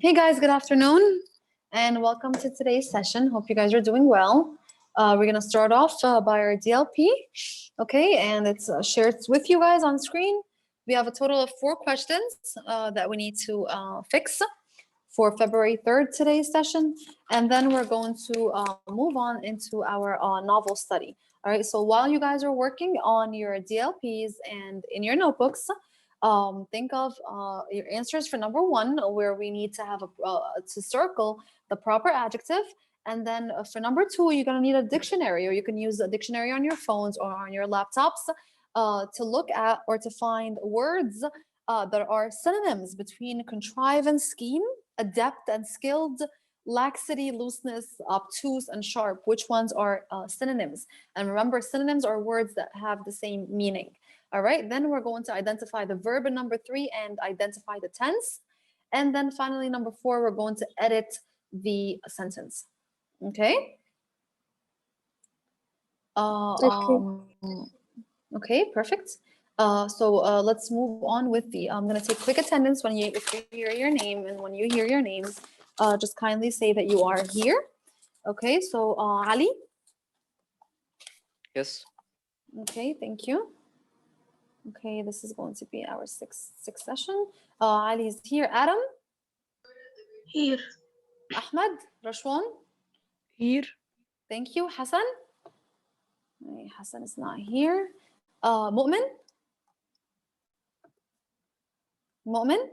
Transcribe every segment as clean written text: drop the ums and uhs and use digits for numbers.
Hey guys, good afternoon and welcome to today's session. Hope you guys are doing well. We're going to start off by our DLP, okay, and it's shared with you guys on screen. We have a total of 4 questions that we need to fix for February 3rd today's session, and then we're going to move on into our novel study. All right, so while you guys are working on your DLPs and in your notebooks, think of your answers for number 1, where we need to have to circle the proper adjective. And then for number 2, you're going to need a dictionary, or you can use a dictionary on your phones or on your laptops to look at or to find words that are synonyms between contrive and scheme, adept and skilled, laxity, looseness, obtuse, and sharp. Which ones are synonyms? And remember, synonyms are words that have the same meaning. All right, then we're going to identify the verb in number 3 and identify the tense. And then finally, number 4, we're going to edit the sentence. Okay? Okay, perfect. So let's move on with the, I'm going to take quick attendance when if you hear your name, and when you hear your names, just kindly say that you are here. Okay, so Ali? Yes. Okay, thank you. Okay, this is going to be our sixth session. Ali is here. Adam? Here. Ahmed? Rashwan? Here. Thank you. Hassan? Hassan is not here. Mu'min? Mu'min?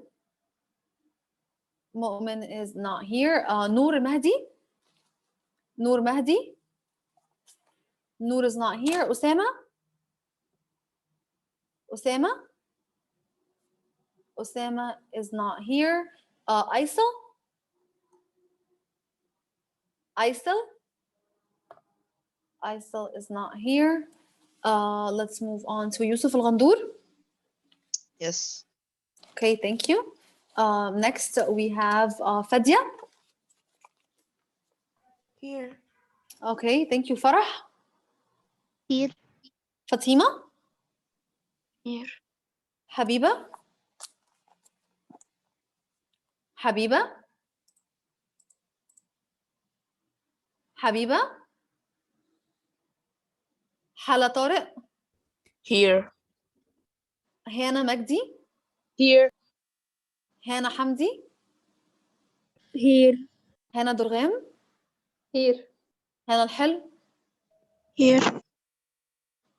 Mu'min is not here. Noor Mahdi? Noor Mahdi? Noor is not here. Usama? Usama? Usama is not here. Aisel? Aisel? Aisel is not here. Let's move on to Yusuf Al-Ghandour. Yes. Okay, thank you. Next, we have Fadia. Here. Okay, thank you. Farah. Here. Fatima. Here. Habiba. Habiba. Habiba. Hala Tariq. Here. Hannah Magdi. Here. Hannah Hamdi. Here. Hannah Durgham. Here. Hannah Al-Hil. Here.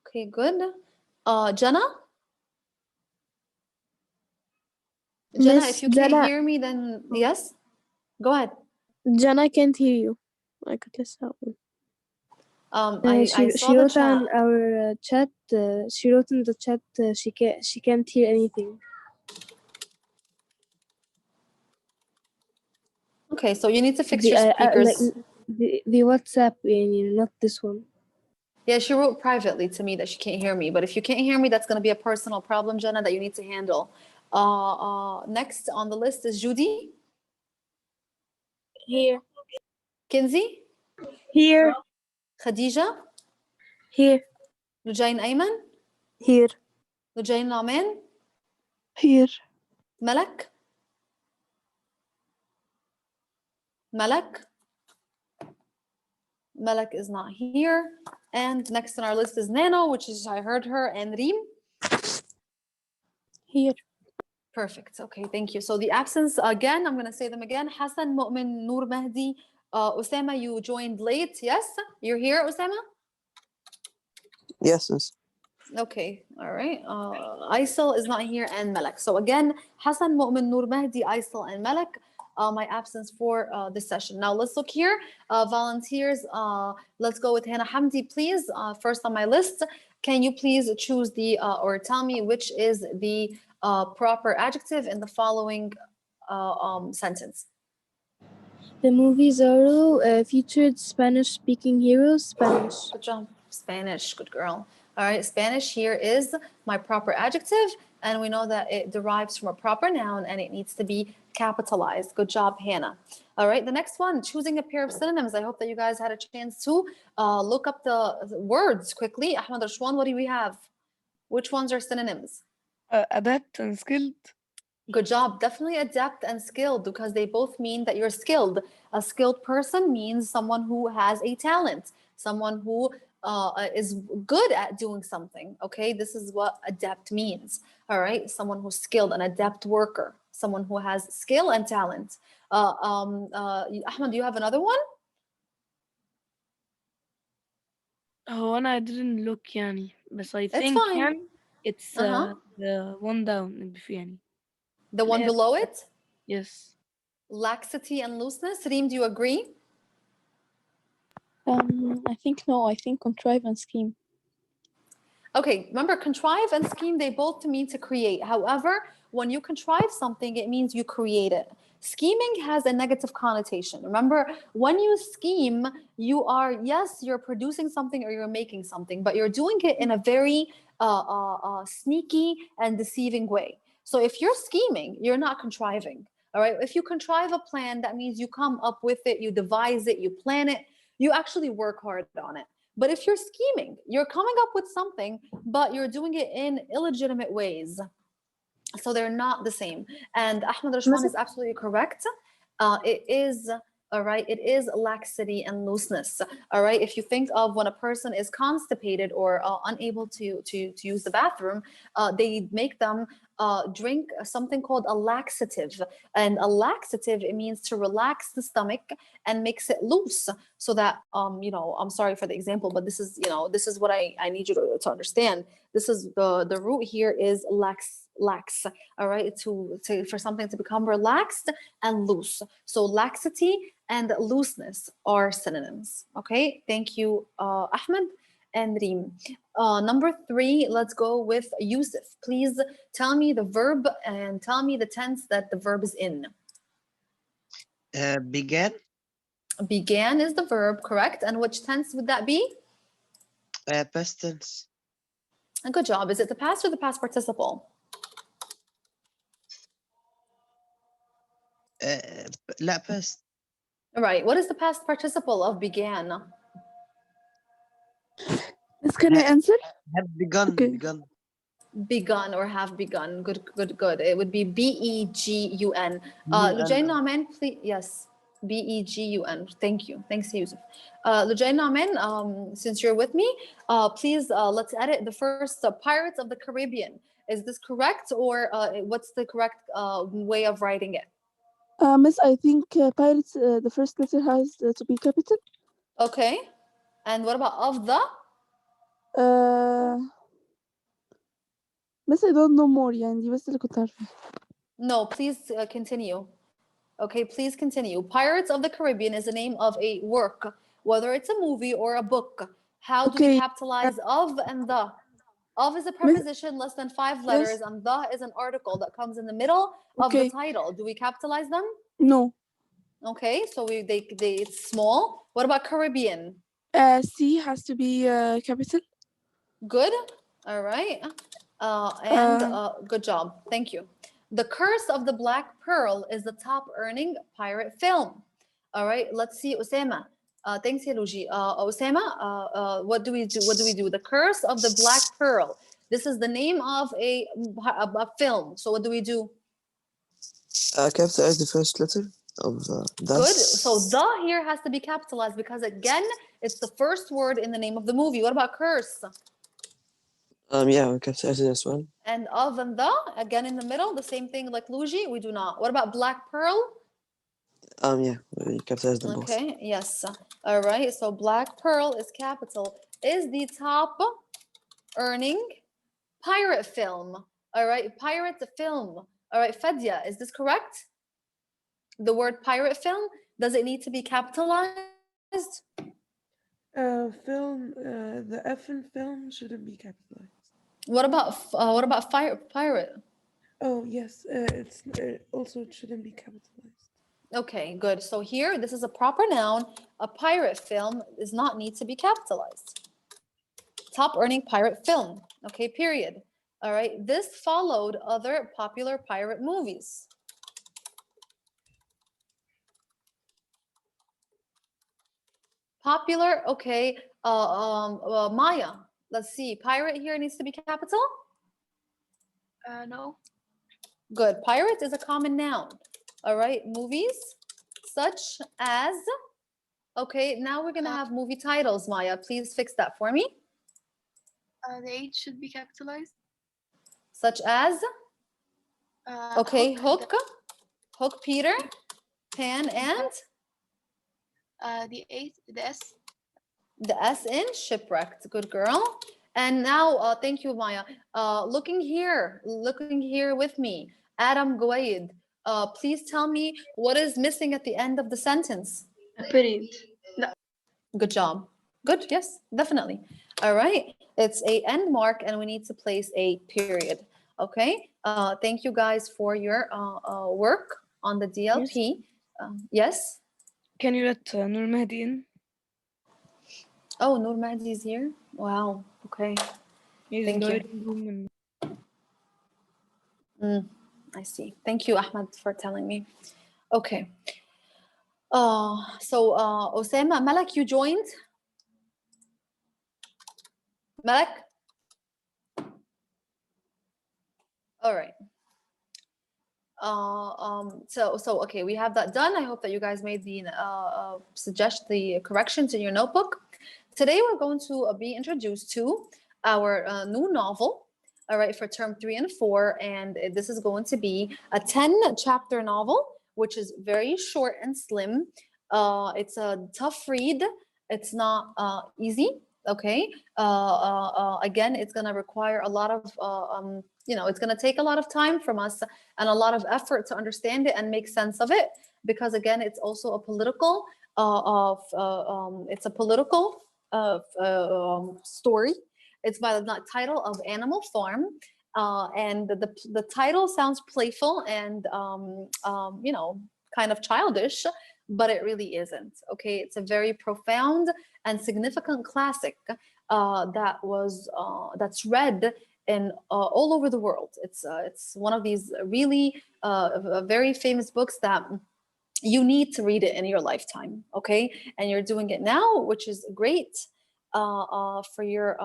Okay, good. Jana. Jana, if you can't hear me, then yes. Go ahead. Jana, I can't hear you. I could test that one. I she wrote on our chat. She wrote in the chat. She can't hear anything. Okay, so you need to fix your speakers. The WhatsApp, not this one. Yeah, she wrote privately to me that she can't hear me. But if you can't hear me, that's going to be a personal problem, Jana, that you need to handle. Next on the list is Judy. Here. Kinsey. Here. Khadija. Here. Lujain Ayman. Here. Lujain Nauman. Here. Malak. Malak. Malak is not here. And next on our list is Nano, which is, I heard her, and Reem. Here. Perfect. Okay, thank you. So the absence, again, I'm going to say them again. Hassan, Mu'min, Noor Mahdi, Usama, you joined late. Yes? You're here, Usama? Yes, yes. Okay, all right. Aisel is not here, and Malak. So again, Hassan, Mu'min, Noor Mahdi, Aisel, and Malak. My absence for this session. Now let's look here. Volunteers, let's go with Hannah Hamdi, please. First on my list, can you please choose the, or tell me which is the proper adjective in the following sentence? The movie Zorro featured Spanish-speaking heroes. Spanish. Good job. Spanish. Good girl. All right. Spanish here is my proper adjective, and we know that it derives from a proper noun and it needs to be capitalized. Good job, Hannah. All right. The next one, choosing a pair of synonyms. I hope that you guys had a chance to look up the words quickly. Ahmed Rashwan, what do we have? Which ones are synonyms? Adept and skilled. Good job. Definitely adept and skilled because they both mean that you're skilled. A skilled person means someone who has a talent, someone who is good at doing something. Okay, this is what adept means. All right, someone who's skilled, an adept worker, someone who has skill and talent. Ahmed, do you have another one? هو أنا I didn't look يعني بس I It's think fine. يعني it's Uh-huh. the one down يعني The one below it? yes. Laxity and looseness. Reem, do you agree? I think no. I think contrive and scheme. Okay, remember contrive and scheme, they both mean to create. However, when you contrive something, it means you create it. Scheming has a negative connotation. Remember, when you scheme, you are, yes, you're producing something or you're making something, but you're doing it in a very sneaky and deceiving way. So if you're scheming, you're not contriving. All right. If you contrive a plan, that means you come up with it, you devise it, you plan it, you actually work hard on it. But if you're scheming, you're coming up with something, but you're doing it in illegitimate ways. So they're not the same. And Ahmed Rashwan is absolutely correct. It is, all right, it is laxity and looseness. All right. If you think of when a person is constipated or unable to use the bathroom, they make them drink something called a laxative. And a laxative, it means to relax the stomach and makes it loose so that, I'm sorry for the example, but this is, this is what I need you to understand. This is the root here is lax, all right, to for something to become relaxed and loose. So laxity and looseness are synonyms. Okay, thank you, Ahmed and Reem. Number 3, let's go with Yusuf. Please tell me the verb and tell me the tense that the verb is in. Began. Began is the verb, correct? And which tense would that be? Past tense. Good job. Is it the past or the past participle? لا past. All right. What is the past participle of began? This can I answer? Have begun. Okay. Begun or have begun. Good, good, good. It would be B-E-G-U-N. Lujain Namen, please. Yes. B-E-G-U-N. Thank you. Thanks, Yusuf. Lujain Namen, since you're with me, please let's edit the first Pirates of the Caribbean. Is this correct or what's the correct way of writing it? Miss, I think pirates, the first letter has to be capital. Okay. And what about of the? Miss, I don't know more يعني دي بس اللي كنت عارفة. No, please continue. Okay, please continue. Pirates of the Caribbean is the name of a work, whether it's a movie or a book. How do we capitalize of and the? Of is a preposition less than 5 letters, and the is an article that comes in the middle of the title. Do we capitalize them? No. Okay, so it's small. What about Caribbean? C has to be capital. Good. All right. Good job. Thank you. The Curse of the Black Pearl is the top earning pirate film. All right. Let's see, Osama. Thanks, Yaluji. Osama, what do we do? What do we do? The Curse of the Black Pearl. This is the name of a film. So what do we do? Capitalize the first letter of the. Good. So the here has to be capitalized because again, it's the first word in the name of the movie. What about curse? Yeah, we capitalize this one. And of and the again in the middle, the same thing like Luigi. We do not. What about Black Pearl? Yeah, we capitalize them both. Okay. Yes. All right. So Black Pearl is capital. Is the top earning pirate film. All right. Pirate film. All right. Fadia, is this correct? The word pirate film, does it need to be capitalized? Film, the F in film shouldn't be capitalized. What about pirate? Oh yes, it's also it shouldn't be capitalized. Okay, good. So here, this is a proper noun. A pirate film does not need to be capitalized. Top earning pirate film. Okay, period. All right. This followed other popular pirate movies. Popular. Okay. Maya. Let's see. Pirate here needs to be capital. No. Good. Pirate is a common noun. All right. Movies such as. Okay. Now we're gonna have movie titles. Maya, please fix that for me. The H should be capitalized. Such as. Okay. Hook, Hook, Peter, Pan, and the S. the S in shipwrecked. Good girl. And now, thank you, Maya. Looking here with me, Adam Gwaid. Please tell me what is missing at the end of the sentence. A period. Good job. Good. Yes, definitely. All right. It's a end mark, and we need to place a period. Okay. Thank you guys for your work on the DLP. Yes. Can you let Nur Mahdi in? Oh, Nur Mahdi is here. Wow. Okay. He's Thank in the you. waiting room and I see. Thank you, Ahmed, for telling me. Okay. So Osama, Malak, you joined? Malak? All right. So okay, we have that done. I hope that you guys made the the corrections in your notebook. Today we're going to be introduced to our new novel, all right, for term 3 and 4, and this is going to be a 10-chapter novel, which is very short and slim. It's a tough read. It's not easy. Okay. Again, it's going to require a lot of it's going to take a lot of time from us and a lot of effort to understand it and make sense of it, because again, it's also a political story. It's by the title of Animal Farm, and the title sounds playful and kind of childish, but it really isn't. Okay, it's a very profound and significant classic that's read in all over the world. It's one of these really very famous books that you need to read it in your lifetime. Okay, and you're doing it now, which is great for your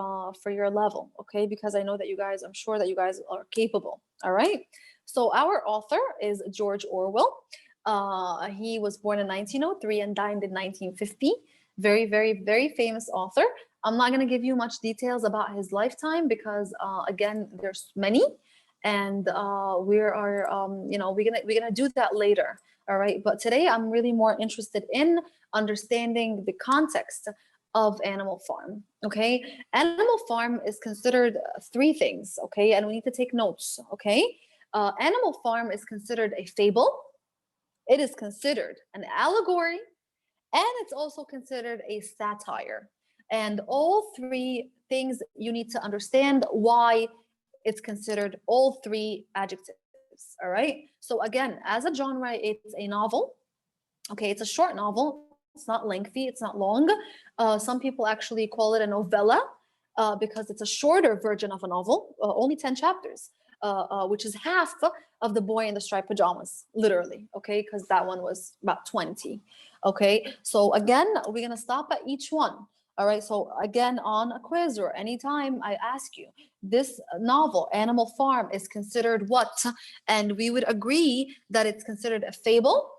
level. Okay, because I know that I'm sure that you guys are capable. All right. So our author is George Orwell. He was born in 1903 and died in 1950. Very, very, very famous author. I'm not going to give you much details about his lifetime because, again, there's many, and we're gonna do that later. All right. But today, I'm really more interested in understanding the context of Animal Farm. Okay. Animal Farm is considered 3 things. Okay, and we need to take notes. Okay. Animal Farm is considered a fable. It is considered an allegory, and it's also considered a satire. And all 3 things you need to understand why it's considered all 3 adjectives. All right. So again, as a genre, it's a novel. Okay, it's a short novel. It's not lengthy. It's not long. Some people actually call it a novella because it's a shorter version of a novel, only 10 chapters. Which is half of The Boy in the Striped Pajamas, literally, okay? Because that one was about 20, okay? So again, we're gonna stop at each one, all right? So again, on a quiz or anytime I ask you, this novel, Animal Farm, is considered what? And we would agree that it's considered a fable,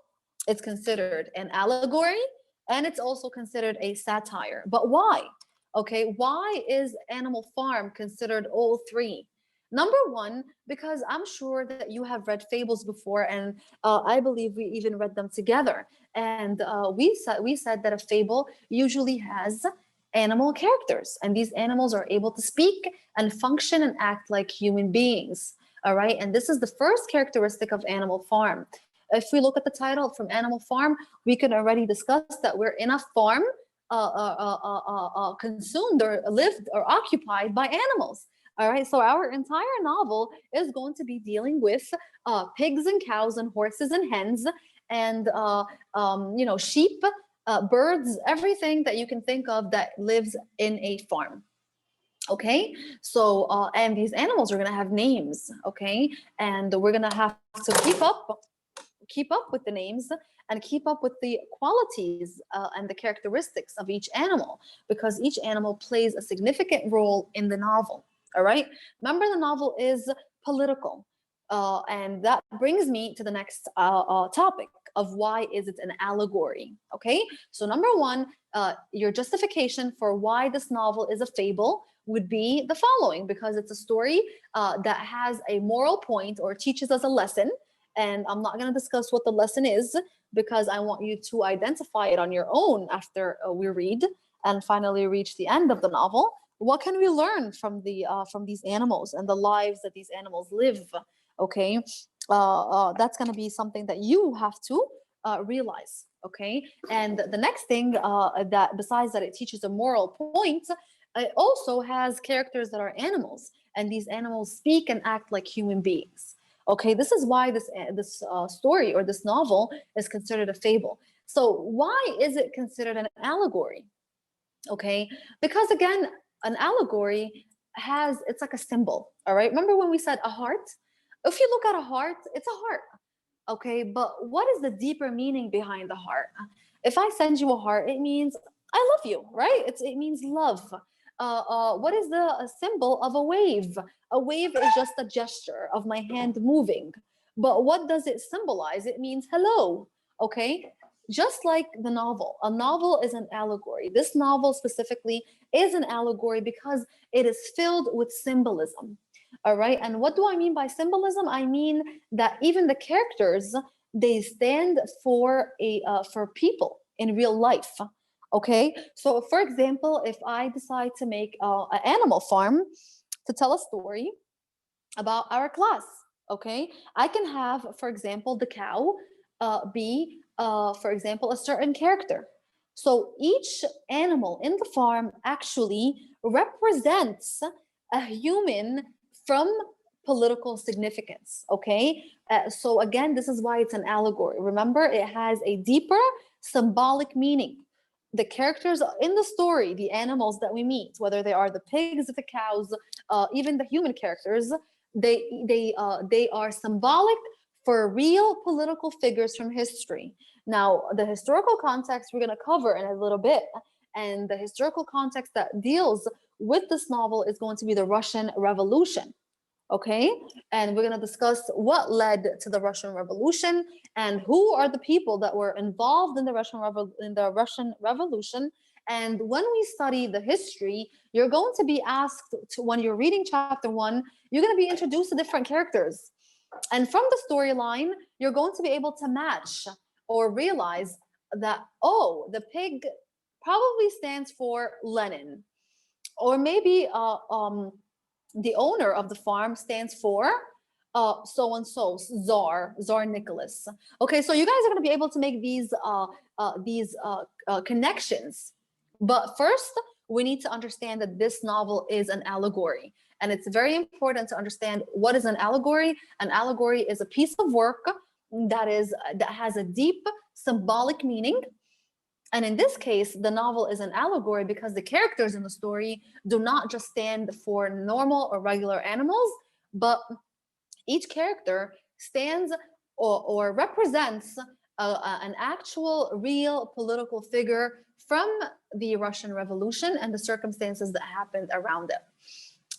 it's considered an allegory, and it's also considered a satire. But why? Okay, why is Animal Farm considered all 3? Number 1, because I'm sure that you have read fables before, and I believe we even read them together. And we said that a fable usually has animal characters, and these animals are able to speak and function and act like human beings. All right, and this is the first characteristic of Animal Farm. If we look at the title from Animal Farm, we can already discuss that we're in a farm consumed or lived or occupied by animals. All right, so our entire novel is going to be dealing with pigs and cows and horses and hens and sheep, birds, everything that you can think of that lives in a farm. Okay, so and these animals are going to have names. Okay, and we're going to have to keep up with the names and keep up with the qualities and the characteristics of each animal, because each animal plays a significant role in the novel. All right, remember, the novel is political. And that brings me to the next topic of why is it an allegory, okay? So number one, your justification for why this novel is a fable would be the following, because it's a story that has a moral point or teaches us a lesson. And I'm not going to discuss what the lesson is because I want you to identify it on your own after we read and finally reach the end of the novel. What can we learn from these animals and the lives that these animals live? Okay, that's going to be something that you have to realize. Okay, and the next thing that besides that it teaches a moral point, it also has characters that are animals, and these animals speak and act like human beings. Okay, this is why this story or this novel is considered a fable. So why is it considered an allegory? Okay, because again, an allegory it's like a symbol. All right, remember when we said a heart? If you look at a heart, it's a heart. Okay, but what is the deeper meaning behind the heart? If I send you a heart, it means I love you, right? It means love. What is the symbol of a wave? A wave is just a gesture of my hand moving. But what does it symbolize? It means hello, okay? Just like the novel, a novel is an allegory. This novel specifically is an allegory because it is filled with symbolism. All right. And what do I mean by symbolism? I mean that even the characters, they stand for people in real life. Okay. So for example, if I decide to make an animal farm to tell a story about our class, okay, I can have, for example, the cow be, for example, a certain character. So each animal in the farm actually represents a human from political significance, okay? So again, this is why it's an allegory. Remember, it has a deeper symbolic meaning. The characters in the story, the animals that we meet, whether they are the pigs, the cows, even the human characters, they are symbolic for real political figures from history. Now, the historical context we're going to cover in a little bit, and the historical context that deals with this novel is going to be the Russian Revolution. Okay, and we're going to discuss what led to the Russian Revolution and who are the people that were involved in the Russian Revolution. And when we study the history, you're going to be asked to, when you're reading chapter 1, you're going to be introduced to different characters. And from the storyline, you're going to be able to match or realize that, oh, the pig probably stands for Lenin, or maybe the owner of the farm stands for so and so, Tsar Nicholas. Okay, so you guys are going to be able to make these connections. But first, we need to understand that this novel is an allegory. And it's very important to understand what is an allegory. An allegory is a piece of work that has a deep symbolic meaning. And in this case, the novel is an allegory because the characters in the story do not just stand for normal or regular animals, but each character stands or represents an actual real political figure from the Russian Revolution and the circumstances that happened around it.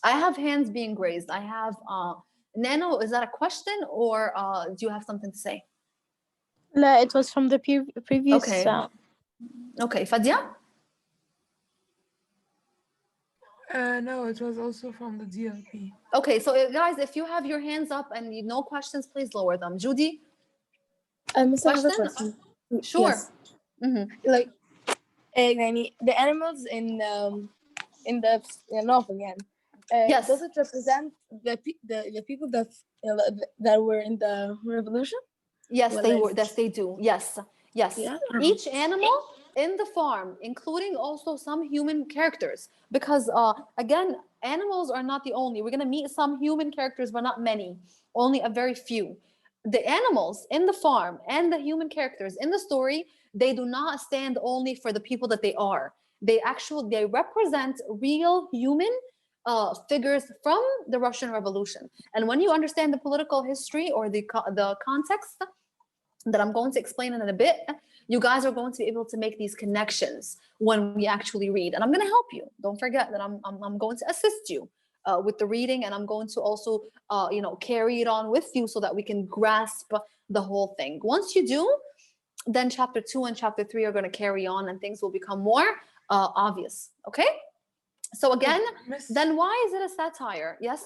I have hands being raised. I have, Nano, is that a question or do you have something to say? No, it was from the previous. Okay. Okay, Fadia? No, it was also from the DLP. Okay, so guys, if you have your hands up and you know questions, please lower them. Judy? question. Sure. Yes. Mm-hmm. Like, the animals in the novel, Yes. does it represent the people that were in the revolution? Yes, Well, they like- were. Yes, they do. Yes, yes. Yeah. Each animal in the farm, including also some human characters, because again, animals are not the only. We're gonna meet some human characters, but not many. Only a very few. The animals in the farm and the human characters in the story, they do not stand only for the people that they are. They represent real human figures from the Russian Revolution. And when you understand the political history or the context that I'm going to explain in a bit, you guys are going to be able to make these connections when we actually read. And I'm going to help you. Don't forget that I'm going to assist you. with the reading, and I'm going to also, carry it on with you so that we can grasp the whole thing. Once you do, then chapter 2 and chapter 3 are going to carry on, and things will become more obvious. Okay. So again, Miss, then why is it a satire? Yes,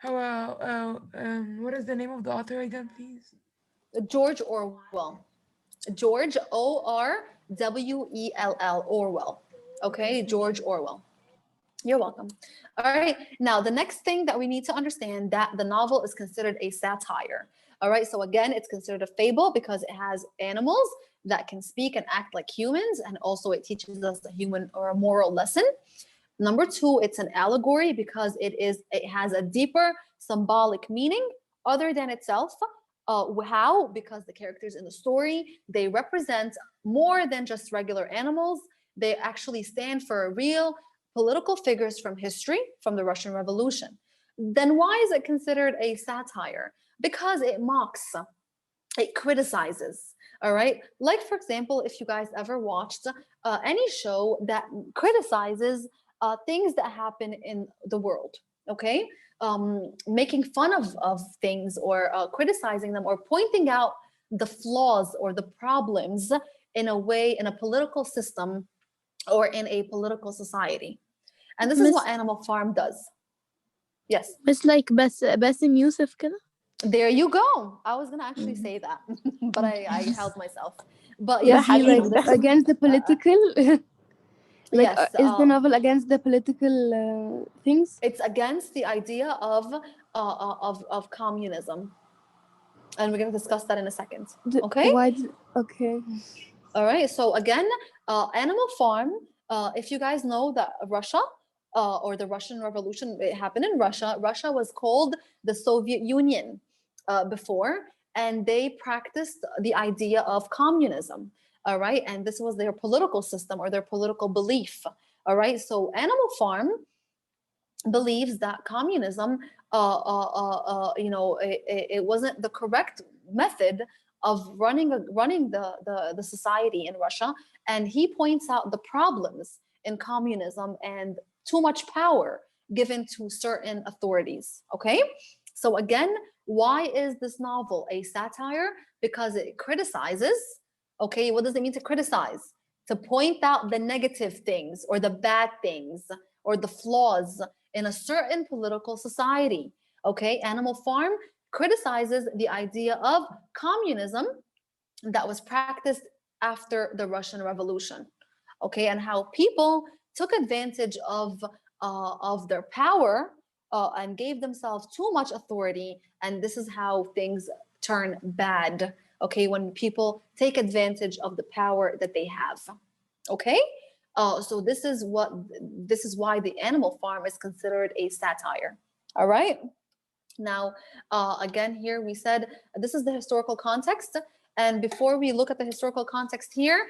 what is the name of the author again, please? George Orwell. George Orwell. Orwell. Okay, George Orwell. You're welcome. All right. Now, the next thing that we need to understand, that the novel is considered a satire. All right. So again, it's considered a fable because it has animals that can speak and act like humans, and also it teaches us a human or a moral lesson. Number 2, it's an allegory because it has a deeper symbolic meaning other than itself. How? Because the characters in the story, they represent more than just regular animals. They actually stand for real political figures from history, from the Russian Revolution. Then why is it considered a satire? Because it mocks, it criticizes. All right. Like, for example, if you guys ever watched any show that criticizes things that happen in the world, okay? Making fun of things, or criticizing them, or pointing out the flaws or the problems in a way, in a political system or in a political society. And this is what Animal Farm does. Yes. بس like باسم يوسف كده. There you go. I was gonna actually say that, but I held myself. But Yes, yes, like against the political. Like, yes, is the novel against the political things? it's against the idea of communism, and we're gonna discuss that in a second. Okay. Okay. All right. So again, Animal Farm. If you guys know that Russia, or the Russian Revolution, it happened in Russia. Russia was called the Soviet Union before, and they practiced the idea of communism. All right. And this was their political system or their political belief. All right. So Animal Farm believes that communism, it wasn't the correct method of running the society in Russia, and he points out the problems in communism and too much power given to certain authorities. Okay, so again, why is this novel a satire? Because it criticizes. Okay, what does it mean to criticize? To point out the negative things or the bad things or the flaws in a certain political society. Okay, Animal Farm criticizes the idea of communism that was practiced after the Russian Revolution. Okay, and how people took advantage of their power and gave themselves too much authority, and this is how things turn bad. Okay, when people take advantage of the power that they have. Okay. So this is why the Animal Farm is considered a satire. All right. Now, again, here we said this is the historical context. And before we look at the historical context here,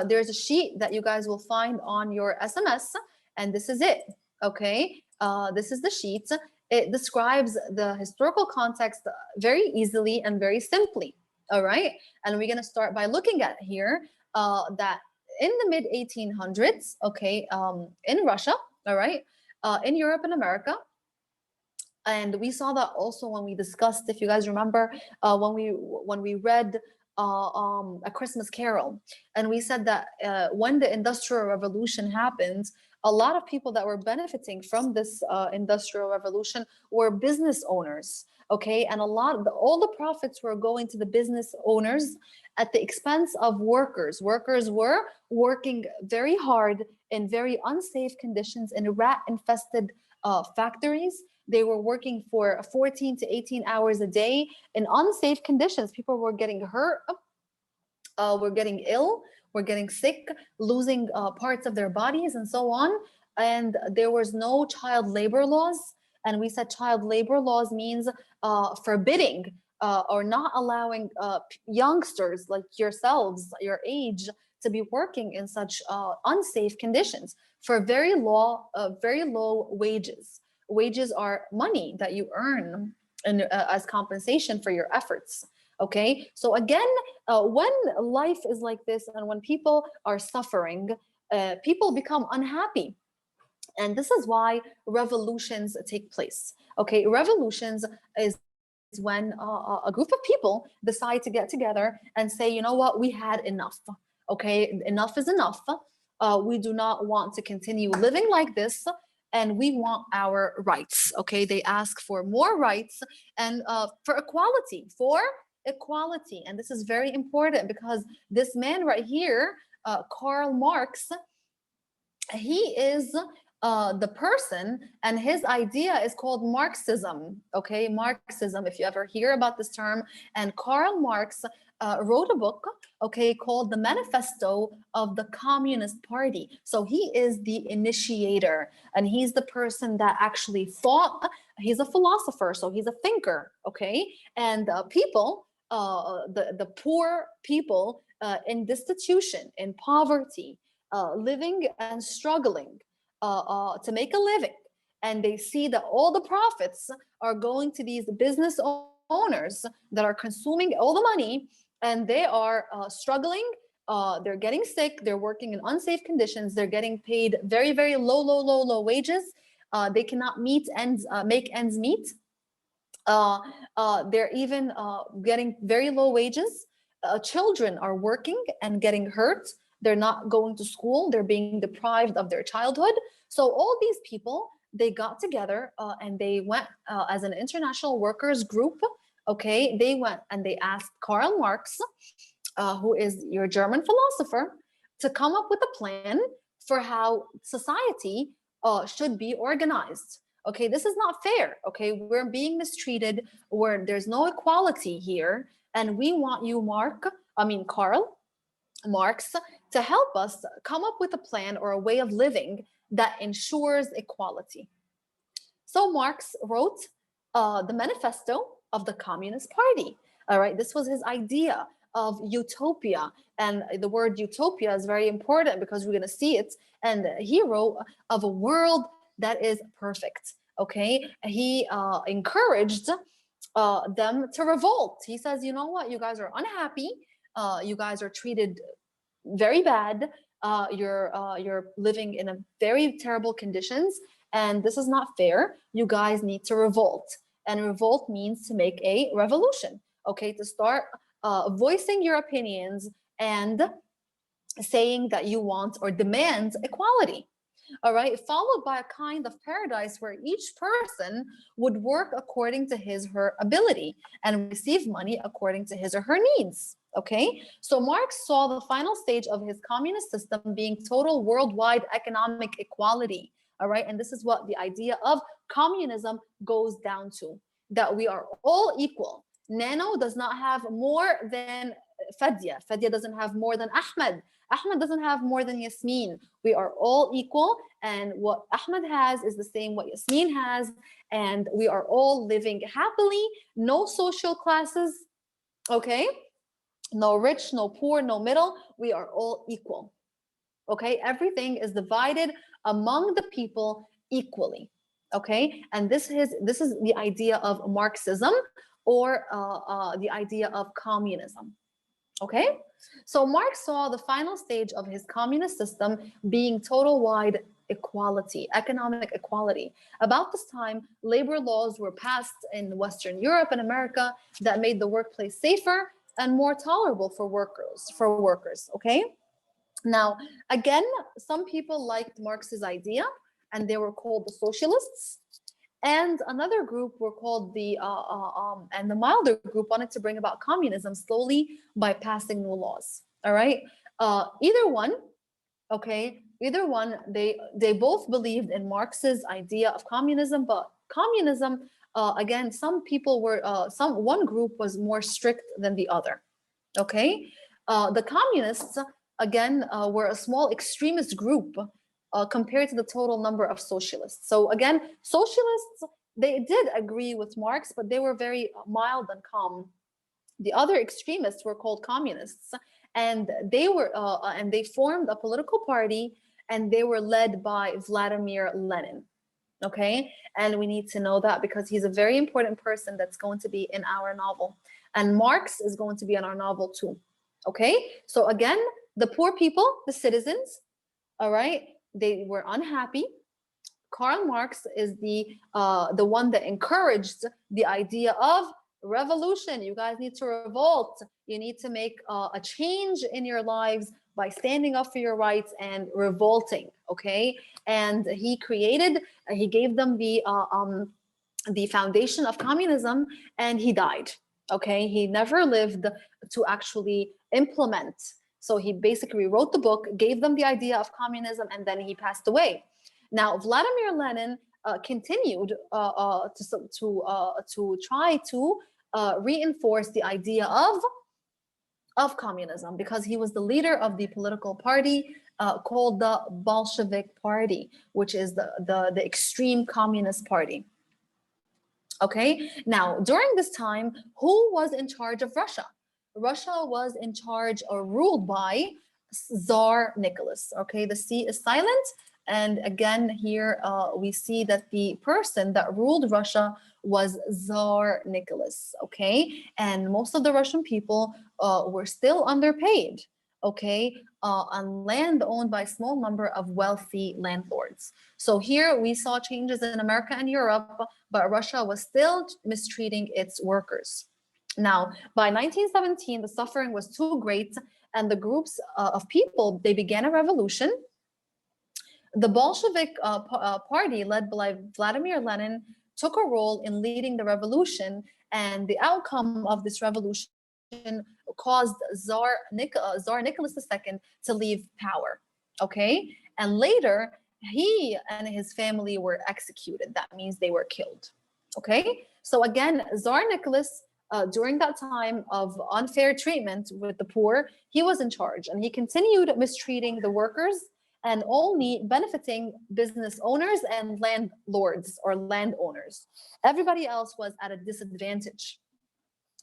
there's a sheet that you guys will find on your SMS, and this is it. Okay. This is the sheet. It describes the historical context very easily and very simply. All right. And we're going to start by looking at here that in the mid 1800s, okay, in Russia, all right, in Europe and America, and we saw that also when we discussed, if you guys remember, when we read A Christmas Carol, and we said that when the Industrial Revolution happened, a lot of people that were benefiting from this Industrial Revolution were business owners. Okay, and all the profits were going to the business owners at the expense of workers. Workers were working very hard in very unsafe conditions in rat-infested factories. They were working for 14 to 18 hours a day in unsafe conditions. People were getting hurt, were getting ill, were getting sick, losing parts of their bodies and so on. And there was no child labor laws. And we said child labor laws means forbidding or not allowing youngsters like yourselves, your age, to be working in such unsafe conditions for very low wages. Wages are money that you earn as compensation for your efforts. Okay, so again, when life is like this and when people are suffering, people become unhappy. And this is why revolutions take place. Okay, revolutions is when a group of people decide to get together and say, you know what, we had enough. Okay, enough is enough. We do not want to continue living like this, and we want our rights. Okay, they ask for more rights and for equality, and this is very important because this man right here, Karl Marx, he is the person, and his idea is called Marxism. Okay, Marxism, if you ever hear about this term. And Karl Marx wrote a book, okay, called The Manifesto of the Communist Party. So he is the initiator, and he's the person that actually thought. He's a philosopher, so he's a thinker, okay? And people, the poor people in destitution, in poverty, living and struggling to make a living, and they see that all the profits are going to these business owners that are consuming all the money, and they are struggling. They're getting sick. They're working in unsafe conditions. They're getting paid very, very low wages. They cannot make ends meet. They're even getting very low wages. Children are working and getting hurt. They're not going to school. They're being deprived of their childhood. So all these people, they got together and they went as an international workers group. Okay, they went and they asked Karl Marx, who is your German philosopher, to come up with a plan for how society should be organized. Okay, this is not fair. Okay, we're being mistreated, where there's no equality here, and we want you, Karl Marx, to help us come up with a plan or a way of living that ensures equality. So Marx wrote the Manifesto of the Communist Party. All right, this was his idea of utopia, and the word utopia is very important because we're going to see it. And he wrote of a world that is perfect. Okay, he encouraged them to revolt. He says, you know what, you guys are unhappy. You guys are treated very bad. You're living in a very terrible conditions, and this is not fair. You guys need to revolt, and revolt means to make a revolution. Okay, to start voicing your opinions and saying that you want or demand equality. All right, followed by a kind of paradise where each person would work according to his or her ability and receive money according to his or her needs. Okay, so Marx saw the final stage of his communist system being total worldwide economic equality. All right, and this is what the idea of communism goes down to, that we are all equal. Nano does not have more than Fadia. Fadia doesn't have more than Ahmed. Ahmed doesn't have more than Yasmin. We are all equal, and what Ahmed has is the same what Yasmin has, and we are all living happily. No social classes, okay? No rich, no poor, no middle. We are all equal, okay? Everything is divided among the people equally, okay? And this is the idea of Marxism, or the idea of communism. Okay, so Marx saw the final stage of his communist system being total wide equality, economic equality. About this time, labor laws were passed in Western Europe and America that made the workplace safer and more tolerable for workers. Okay, now again, some people liked Marx's idea, and they were called the socialists. And another group were called and the milder group wanted to bring about communism slowly by passing new laws. All right, either one, okay, either one. They both believed in Marx's idea of communism, but communism, again, some people were one group was more strict than the other. Okay, the communists again were a small extremist group compared to the total number of socialists. So again, socialists, they did agree with Marx, but they were very mild and calm. The other extremists were called communists, and they formed a political party, and they were led by Vladimir Lenin. Okay, and we need to know that because he's a very important person that's going to be in our novel, and Marx is going to be in our novel too. Okay, so again, the poor people, the citizens, all right, they were unhappy. Karl Marx is the one that encouraged the idea of revolution. You guys need to revolt. You need to make a change in your lives by standing up for your rights and revolting. Okay, and he gave them the foundation of communism, and he died. Okay, he never lived to actually implement. So he basically wrote the book, gave them the idea of communism, and then he passed away. Now, Vladimir Lenin continued to try to reinforce the idea of communism, because he was the leader of the political party called the Bolshevik Party, which is the extreme communist party. Okay, now during this time, who was in charge of Russia? Russia was in charge or ruled by Tsar Nicholas. Okay, the C is silent. And again, here we see that the person that ruled Russia was Tsar Nicholas. Okay, and most of the Russian people were still underpaid. Okay, on land owned by a small number of wealthy landlords. So here we saw changes in America and Europe, but Russia was still mistreating its workers. Now, by 1917, the suffering was too great, and the groups of people, they began a revolution. The Bolshevik party, led by Vladimir Lenin, took a role in leading the revolution, and the outcome of this revolution caused Tsar Nicholas II to leave power. Okay, and later he and his family were executed. That means they were killed. Okay, so again, Tsar Nicholas, during that time of unfair treatment with the poor, he was in charge, and he continued mistreating the workers and only benefiting business owners and landlords or landowners. Everybody else was at a disadvantage.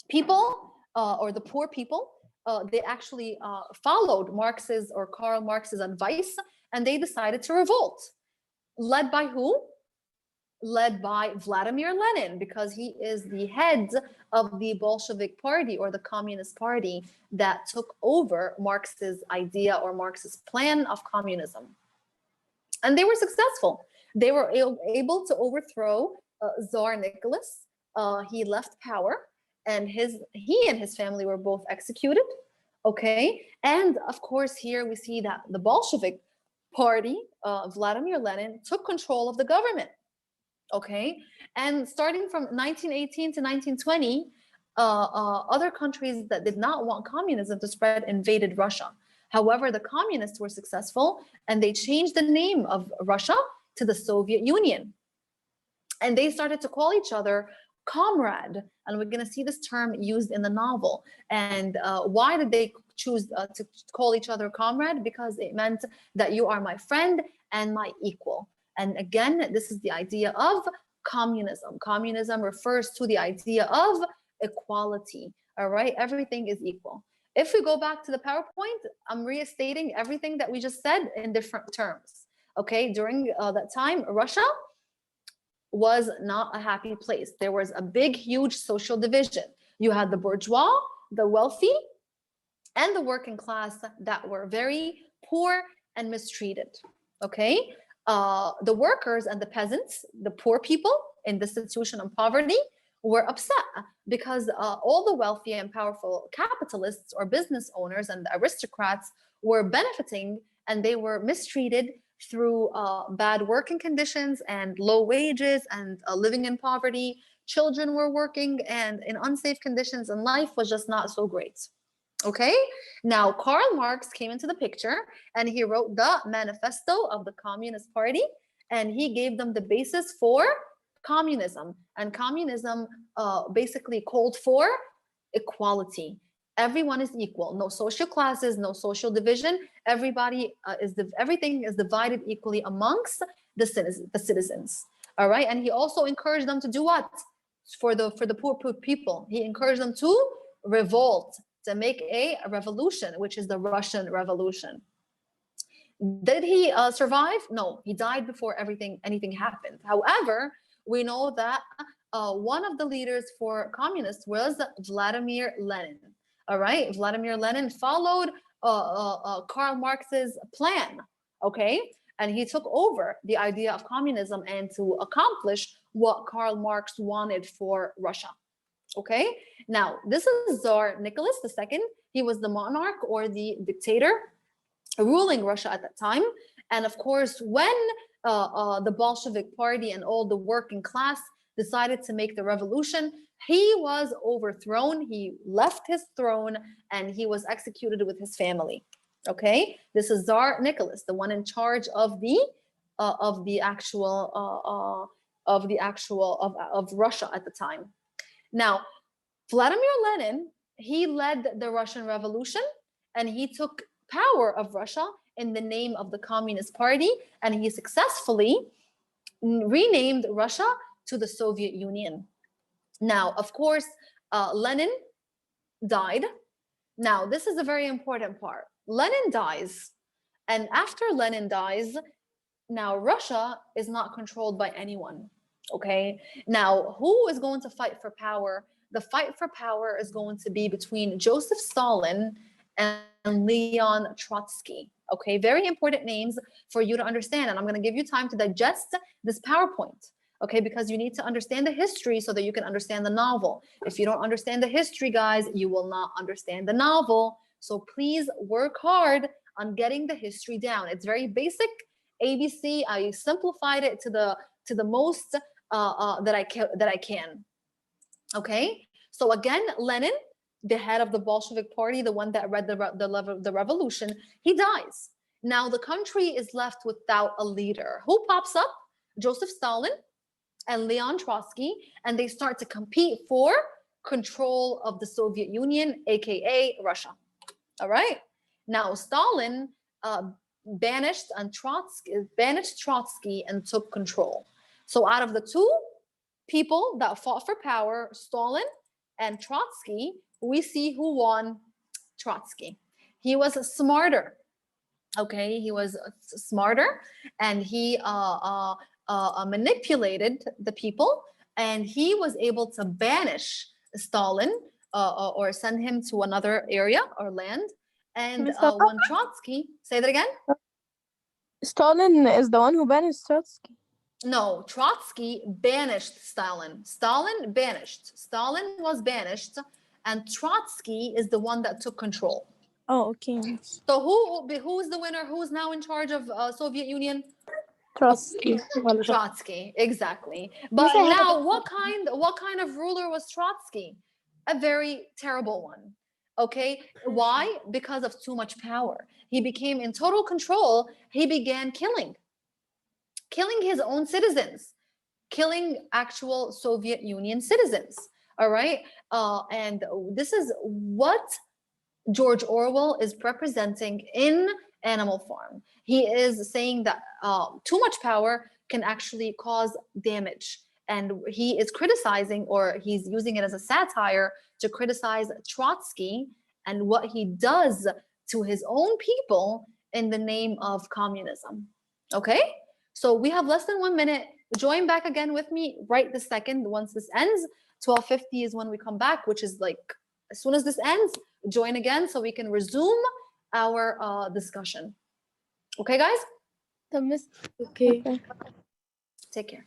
People, or the poor people, they actually followed Marx's or Karl Marx's advice, and they decided to revolt. Led by who? Led by Vladimir Lenin, because he is the head of the Bolshevik Party or the Communist Party that took over Marx's idea or Marx's plan of communism. And they were successful. They were able to overthrow Tsar Nicholas. He left power, and he and his family were both executed. Okay, and of course here we see that the Bolshevik Party, Vladimir Lenin, took control of the government. Okay, and starting from 1918 to 1920, other countries that did not want communism to spread invaded Russia. However, the communists were successful, and they changed the name of Russia to the Soviet Union. And they started to call each other comrade, and we're going to see this term used in the novel. And why did they choose to call each other comrade? Because it meant that you are my friend and my equal. And again, this is the idea of communism. Communism refers to the idea of equality. All right, everything is equal. If we go back to the PowerPoint, I'm restating everything that we just said in different terms. Okay, during that time, Russia was not a happy place. There was a big, huge social division. You had the bourgeois, the wealthy, and the working class that were very poor and mistreated. Okay, the workers and the peasants, the poor people in destitution and poverty, were upset because all the wealthy and powerful capitalists or business owners and the aristocrats were benefiting, and they were mistreated through bad working conditions and low wages and living in poverty. Children were working and in unsafe conditions, and life was just not so great. Okay, now Karl Marx came into the picture, and he wrote the manifesto of the Communist Party, and he gave them the basis for communism. And communism basically called for equality. Everyone is equal, no social classes, no social division. Everybody everything is divided equally amongst the citizens. All right, and he also encouraged them to do what? For the poor people, he encouraged them to revolt, to make a revolution, which is the Russian Revolution. Did he survive? No, he died before anything happened. However, we know that one of the leaders for communists was Vladimir Lenin. All right, Vladimir Lenin followed Karl Marx's plan. Okay, and he took over the idea of communism and to accomplish what Karl Marx wanted for Russia. Okay, now this is Tsar Nicholas II. He was the monarch or the dictator ruling Russia at that time. And of course, when the Bolshevik Party and all the working class decided to make the revolution, he was overthrown. He left his throne and he was executed with his family. Okay, this is Tsar Nicholas, the one in charge of the actual Russia at the time. Now, Vladimir Lenin, he led the Russian Revolution and he took power of Russia in the name of the Communist Party, and he successfully renamed Russia to the Soviet Union. Now, of course, Lenin died. Now, this is a very important part. Lenin dies, and after Lenin dies, now Russia is not controlled by anyone. Okay, now who is going to fight for power? The fight for power is going to be between Joseph Stalin and Leon Trotsky. Okay, very important names for you to understand, and I'm going to give you time to digest this PowerPoint. Okay, because you need to understand the history so that you can understand the novel. If you don't understand the history, guys, you will not understand the novel. So please work hard on getting the history down. It's very basic ABC. I simplified it to the most that I can. Okay, so again, Lenin, the head of the Bolshevik Party, the one that led the revolution, he dies. Now the country is left without a leader. Who pops up? Joseph Stalin and Leon Trotsky, and they start to compete for control of the Soviet Union, aka Russia. All right. Now Stalin banished Trotsky and took control. So out of the two people that fought for power, Stalin and Trotsky, we see who won. Trotsky. He was smarter. Okay, he was smarter, and he manipulated the people, and he was able to banish Stalin or send him to another area or land. And when Trotsky, say that again. Stalin is the one who banished Trotsky. No, Trotsky banished Stalin. Stalin banished. Stalin was banished, and Trotsky is the one that took control. Oh, okay. So who's the winner? Who's now in charge of Soviet Union? Trotsky. Trotsky, exactly. But now, what kind of ruler was Trotsky? A very terrible one. Okay, why? Because of too much power. He became in total control. He began killing his own citizens, killing actual Soviet Union citizens. All right, and this is what George Orwell is representing in Animal Farm. He is saying that too much power can actually cause damage. And he is criticizing, or he's using it as a satire to criticize Trotsky and what he does to his own people in the name of communism. Okay? So we have less than 1 minute. Join back again with me right this second once this ends. 12:50 is when we come back, which is like as soon as this ends, join again so we can resume our discussion. Okay, guys? Okay. Take care.